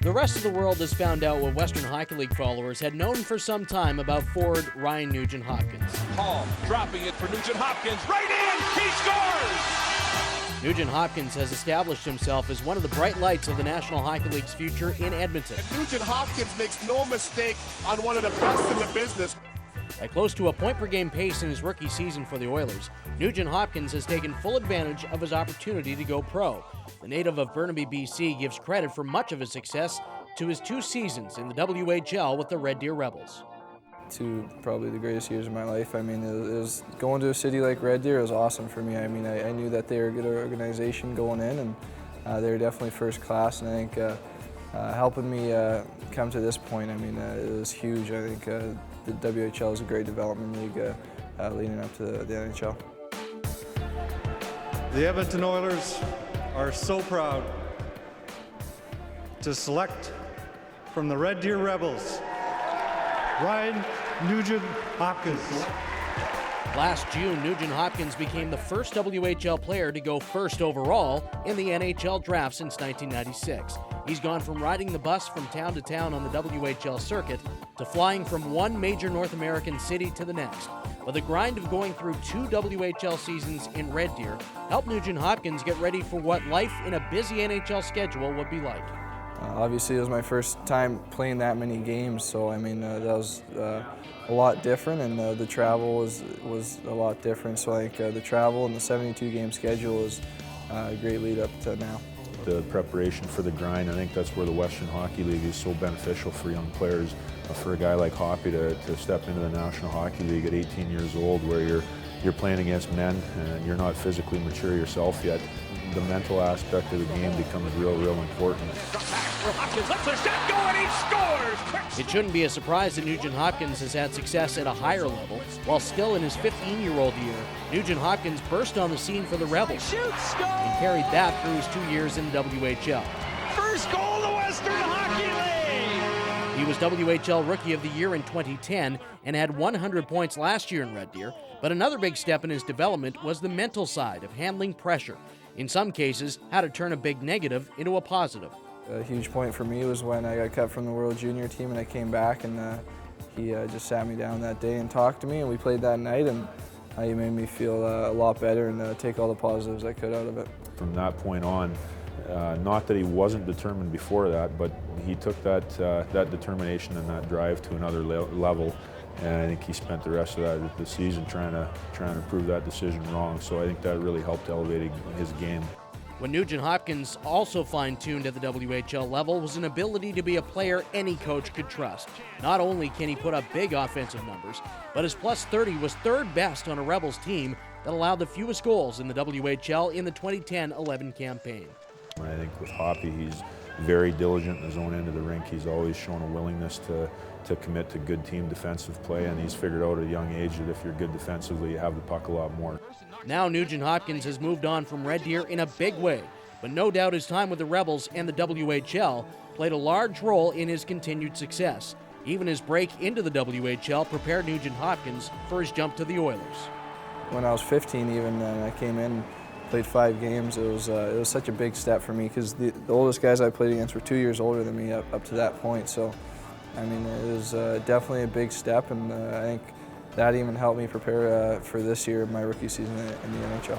The rest of the world has found out what Western Hockey League followers had known for some time about forward Ryan Nugent-Hopkins. Hall dropping it for Nugent-Hopkins, right in, he scores! Nugent-Hopkins has established himself as one of the bright lights of the National Hockey League's future in Edmonton. And Nugent-Hopkins makes no mistake on one of the best in the business. At close to a point-per-game pace in his rookie season for the Oilers, Nugent-Hopkins has taken full advantage of his opportunity to go pro. The native of Burnaby, BC, gives credit for much of his success to his 2 seasons in the WHL with the Red Deer Rebels. 2 probably the greatest years of my life. I mean, it was going to a city like Red Deer was awesome for me. I mean, I knew that they were a good organization going in, and they were definitely first class, and I think helping me come to this point, I mean, it was huge. I think the WHL is a great development league leading up to the NHL. The Edmonton Oilers are so proud to select from the Red Deer Rebels, Ryan Nugent-Hopkins. Last June, Nugent-Hopkins became the first WHL player to go first overall in the NHL Draft since 1996. He's gone from riding the bus from town to town on the WHL circuit to flying from one major North American city to the next. But the grind of going through 2 WHL seasons in Red Deer helped Nugent-Hopkins get ready for what life in a busy NHL schedule would be like. Obviously, it was my first time playing that many games, so I mean that was a lot different, and the travel was a lot different. So I think the travel and the 72-game schedule is a great lead up to now. The preparation for the grind, I think that's where the Western Hockey League is so beneficial for young players. For a guy like Hoppy to step into the National Hockey League at 18 years old, where you're playing against men and you're not physically mature yourself yet, the mental aspect of the game becomes real important. It shouldn't be a surprise that Nugent-Hopkins has had success at a higher level. While still in his 15-year-old year, Nugent-Hopkins burst on the scene for the Rebels and carried that through his 2 years in the WHL. First goal of the Western Hockey League! He was WHL Rookie of the Year in 2010 and had 100 points last year in Red Deer, but another big step in his development was the mental side of handling pressure. In some cases, how to turn a big negative into a positive. A huge point for me was when I got cut from the World Junior team and I came back, and he just sat me down that day and talked to me, and we played that night, and he made me feel a lot better and take all the positives I could out of it. From that point on, not that he wasn't determined before that, but he took that determination and that drive to another level, and I think he spent the rest of the season trying to prove that decision wrong. So I think that really helped elevate his game. What Nugent-Hopkins also fine-tuned at the WHL level was an ability to be a player any coach could trust. Not only can he put up big offensive numbers, but his +30 was 3rd best on a Rebels team that allowed the fewest goals in the WHL in the 2010-11 campaign. I think with Hoppy, he's very diligent in his own end of the rink. He's always shown a willingness to commit to good team defensive play, and he's figured out at a young age that if you're good defensively, you have the puck a lot more. Now Nugent-Hopkins has moved on from Red Deer in a big way, but no doubt his time with the Rebels and the WHL played a large role in his continued success. Even his break into the WHL prepared Nugent-Hopkins for his jump to the Oilers. When I was 15 even, and I came in, played 5 games, it was such a big step for me, because the oldest guys I played against were 2 years older than me up to that point. So, I mean, it was definitely a big step, and I think that even helped me prepare for this year, my rookie season in the NHL.